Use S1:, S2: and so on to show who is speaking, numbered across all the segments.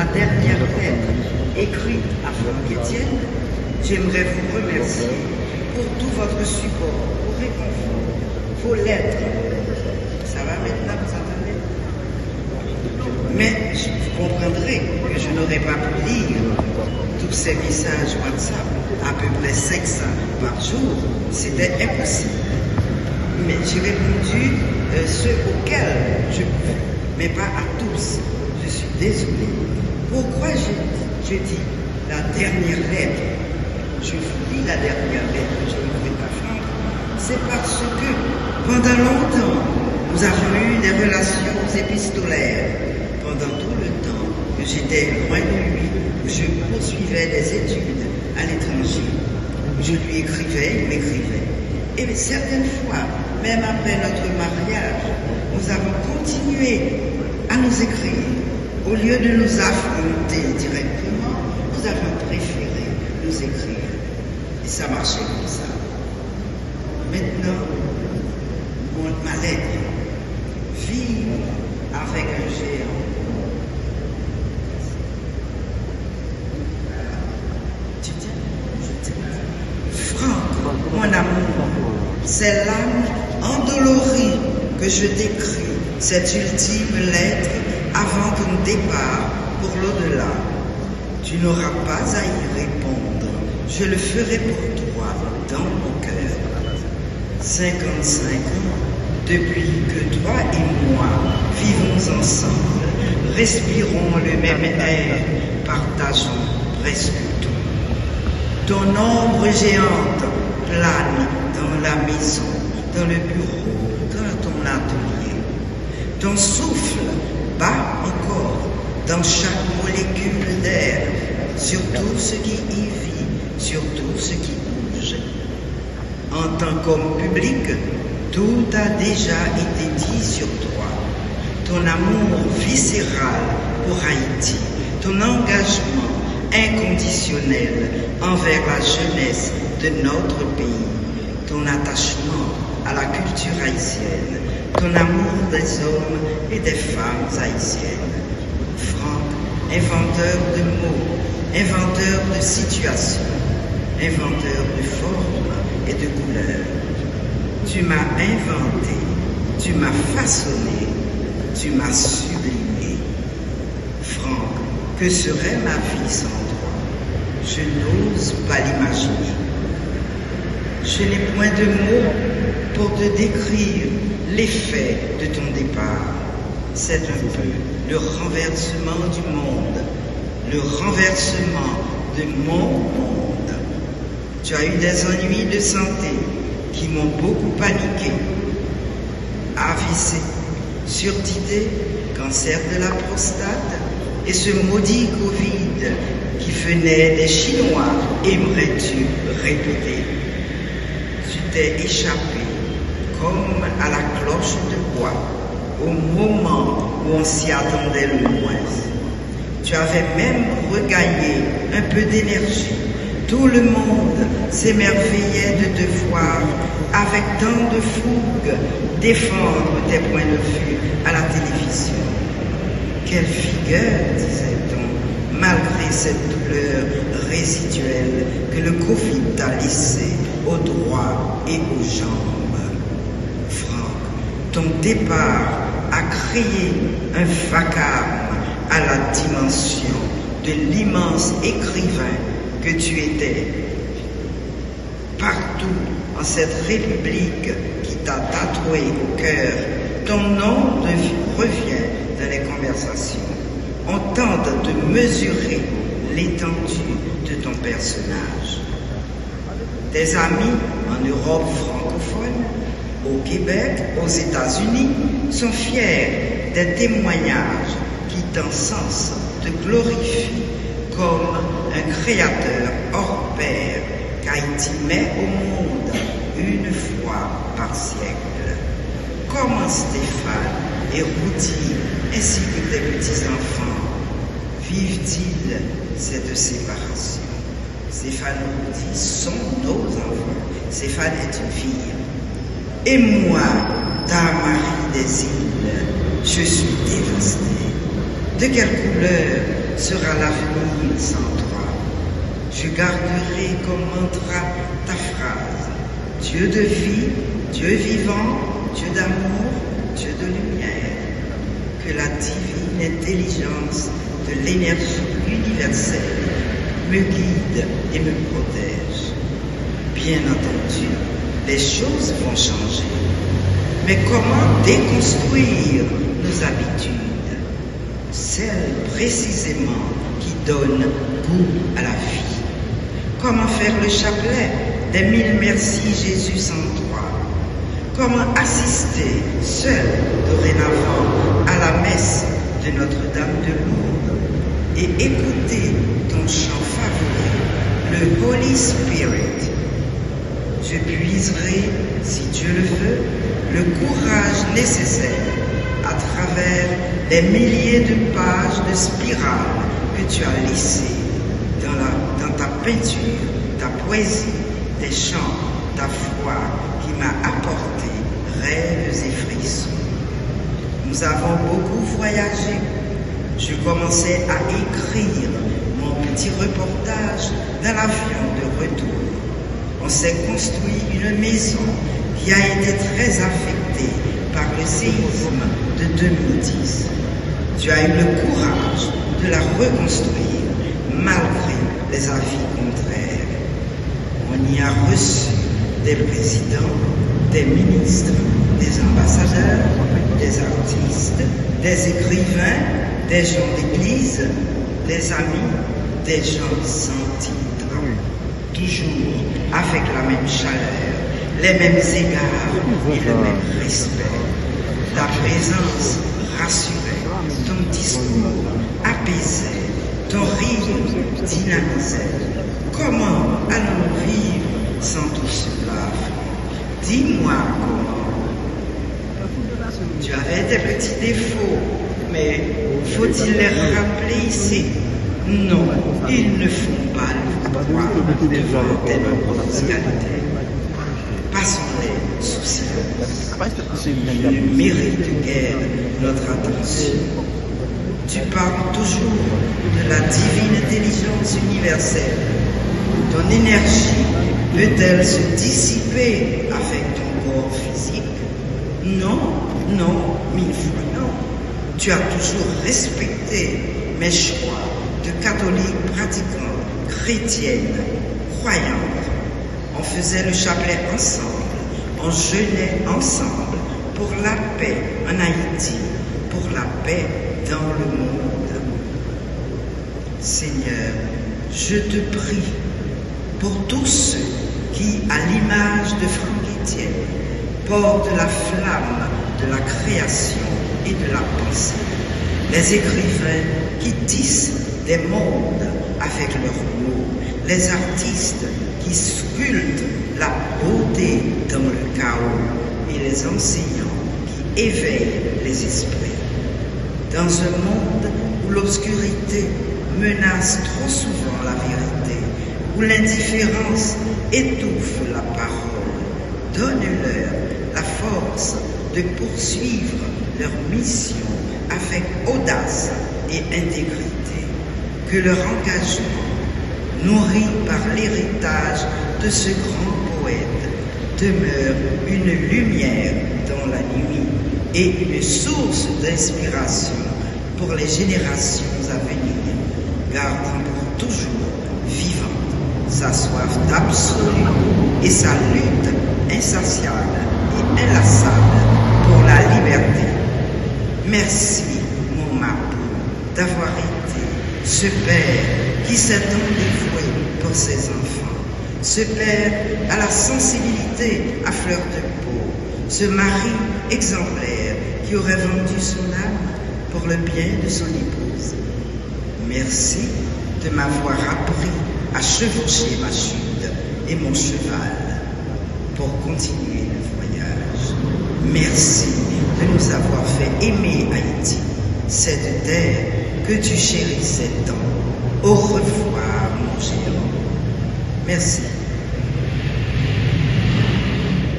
S1: la dernière lettre écrite à Franck Etienne, j'aimerais vous remercier pour tout votre support, vos réconforts, vos lettres. Ça va maintenant, vous entendez? Mais vous comprendrez que je n'aurais pas pu lire tous ces messages WhatsApp, à peu près 500 par jour. C'était impossible. Mais j'ai répondu ceux auxquels je pouvais, mais pas à tous. Je suis désolé. Pourquoi je dis la dernière lettre? Je vous lis la dernière lettre que j'ai écrite à Franck. C'est parce que pendant longtemps, nous avons eu des relations épistolaires. Pendant tout le temps que j'étais loin de lui, où je poursuivais des études à l'étranger. Je lui écrivais, il m'écrivait. Et certaines fois, même après notre mariage, nous avons continué à nous écrire. Au lieu de nous affronter directement, nous avons préféré nous écrire. Et ça marchait comme ça. Maintenant, ma lettre, vivre avec un géant. Franck, mon amour, c'est l'âme endolorie que je décris, cette ultime lettre avant ton départ pour l'au-delà. Tu n'auras pas à y répondre, je le ferai pour toi dans mon cœur. 55 ans depuis que toi et moi vivons ensemble, respirons le même air, partageons presque tout. Ton ombre géante plane dans la maison, dans le bureau, dans ton atelier. Ton souffle bat encore dans chaque molécule d'air, sur tout ce qui y vit, sur tout ce qui bouge. En tant qu'homme public, tout a déjà été dit sur toi. Ton amour viscéral pour Haïti, ton engagement inconditionnel envers la jeunesse de notre pays, ton attachement à la culture haïtienne, ton amour des hommes et des femmes haïtiennes. Franck, inventeur de mots, inventeur de situations, inventeur de formes et de couleurs. Tu m'as inventé, tu m'as façonné, tu m'as sublimé. Franck, que serait ma vie sans toi? Je n'ose pas l'imaginer. Je n'ai point de mots pour te décrire l'effet de ton départ. C'est un peu le renversement du monde, le renversement de mon monde. Tu as eu des ennuis de santé qui m'ont beaucoup paniqué. AVC, surdité, cancer de la prostate et ce maudit Covid qui venait des Chinois, aimerais-tu répéter? Tu t'es échappé comme à la cloche de bois au moment où on s'y attendait le moins. Tu avais même regagné un peu d'énergie. Tout le monde s'émerveillait de te voir avec tant de fougue défendre tes points de vue à la télévision. Quelle figure, disait-on, malgré cette douleur résiduelle que le Covid t'a laissée aux doigts et aux jambes. Franck, ton départ a créé un vacarme à la dimension de l'immense écrivain que tu étais. Partout en cette république qui t'a tatoué au cœur, ton nom revient dans les conversations. On tente de mesurer l'étendue de ton personnage. Tes amis en Europe francophone, au Québec, aux États-Unis, sont fiers des témoignages qui t'encensent, te glorifient comme un créateur hors pair qu'Haïti met au monde une fois par siècle. Comment Stéphane et Rudy, ainsi que tes petits-enfants, vivent-ils cette séparation? Stéphane et Rudy sont nos enfants. Stéphane est une fille. Et moi, ta Marie des îles, je suis dévastée. De quelle couleur sera l'avenir sans toi. Je garderai comme mantra ta phrase. Dieu de vie, Dieu vivant, Dieu d'amour, Dieu de lumière. Que la divine intelligence de l'énergie universelle me guide et me protège. Bien entendu, les choses vont changer. Mais comment déconstruire nos habitudes? Celles précisément qui donnent goût à la vie. Comment faire le chapelet des 1000 merci Jésus sans toi? Comment assister seul dorénavant à la messe de Notre-Dame de Lourdes et écouter ton chant favori, le Holy Spirit? Je puiserai, si Dieu le veut, le courage nécessaire à travers les milliers de pages de spirales que tu as laissées dans ta peinture, ta poésie, tes chants, ta foi qui m'a apporté rêves et frissons. Nous avons beaucoup voyagé. Je commençais à écrire mon petit reportage dans l'avion de retour. On s'est construit une maison qui a été très affectée par le séisme de 2010. Tu as eu le courage de la reconstruire malgré les avis contraires. On y a reçu des présidents, des ministres, des ambassadeurs, des artistes, des écrivains, des gens d'église, des amis, des gens sans titre. Toujours avec la même chaleur, les mêmes égards et le même respect. Ta présence rassurait, ton discours apaisait, ton rire dynamisait. Comment allons-nous vivre sans tout cela? Dis-moi comment. Tu avais des petits défauts, mais faut-il les rappeler ici? Non, ils ne font pas le pouvoir devant tes nombreuses qualités. Passons-les sous silence. Ils ne méritent guère notre attention. Tu parles toujours de la divine intelligence universelle. Ton énergie peut-elle se dissiper avec ton corps physique? Non, non, 1000 fois non. Tu as toujours respecté mes choix de catholique pratiquant, chrétienne, croyante. On faisait le chapelet ensemble, on jeûnait ensemble pour la paix en Haïti, pour la paix dans le monde. Seigneur, je te prie pour tous ceux qui, à l'image de Franck Etienne, portent la flamme de la création et de la pensée. Les écrivains qui tissent des mondes avec leurs mots, les artistes qui sculptent la beauté dans le chaos et les enseignants qui éveillent les esprits. Dans un monde où l'obscurité menace trop souvent la vérité, où l'indifférence étouffe la parole, donne-leur la force de poursuivre leur mission avec audace et intégrité. Que leur engagement, nourri par l'héritage de ce grand poète, demeure une lumière dans la nuit et une source d'inspiration pour les générations à venir, gardant pour toujours vivante sa soif d'absolu et sa lutte insatiable et inlassable pour la liberté. Merci, mon Mapou, d'avoir été ce père qui s'est tant dévoué pour ses enfants, ce père à la sensibilité à fleur de peau, ce mari exemplaire qui aurait vendu son âme pour le bien de son épouse. Merci de m'avoir appris à chevaucher ma chute et mon cheval pour continuer le voyage. Merci de nous avoir fait aimer Haïti, cette terre que tu chérissais tant. Au revoir, mon géant. Merci.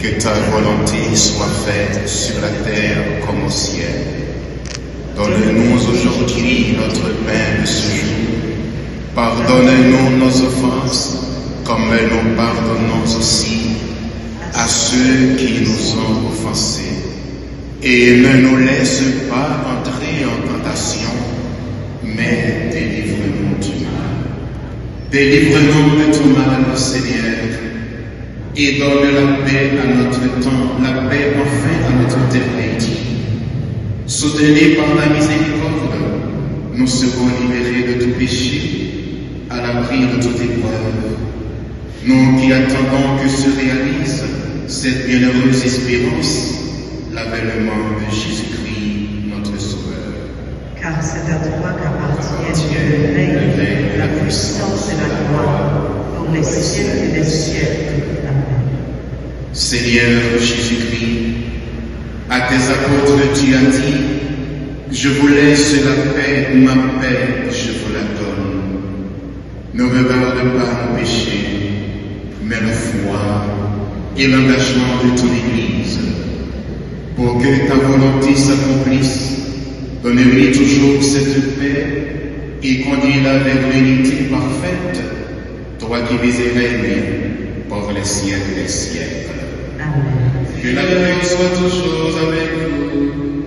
S2: Que ta volonté soit faite sur la terre comme au ciel. Donne-nous aujourd'hui notre pain de ce jour. Pardonne-nous nos offenses, comme nous pardonnons aussi à ceux qui nous ont offensés. Et ne nous laisse pas entrer en tentation, mais délivre-nous du mal. Délivre-nous de tout mal, Seigneur, et donne la paix à notre temps, la paix enfin à notre éternité. Soutenus par la miséricorde, nous serons libérés de tout péché, à l'abri de toute épreuve. Nous qui attendons que se réalise cette bienheureuse espérance, l'avènement de Jésus-Christ, notre Sauveur.
S3: Car c'est à toi qu'appartiennent le règne, la puissance et la gloire, pour les siècles des siècles. Amen.
S2: Seigneur Jésus-Christ, à tes apôtres tu as dit, je vous laisse la paix, ma paix, je vous la donne. Ne regarde pas nos péchés, mais la foi et l'engagement de ton Église. Pour que ta volonté s'accomplisse, donne-lui toujours cette paix et conduis-la vers l'unité parfaite, toi qui vis et règnes pour les siècles des siècles.
S3: Amen.
S2: Que la paix soit toujours avec vous.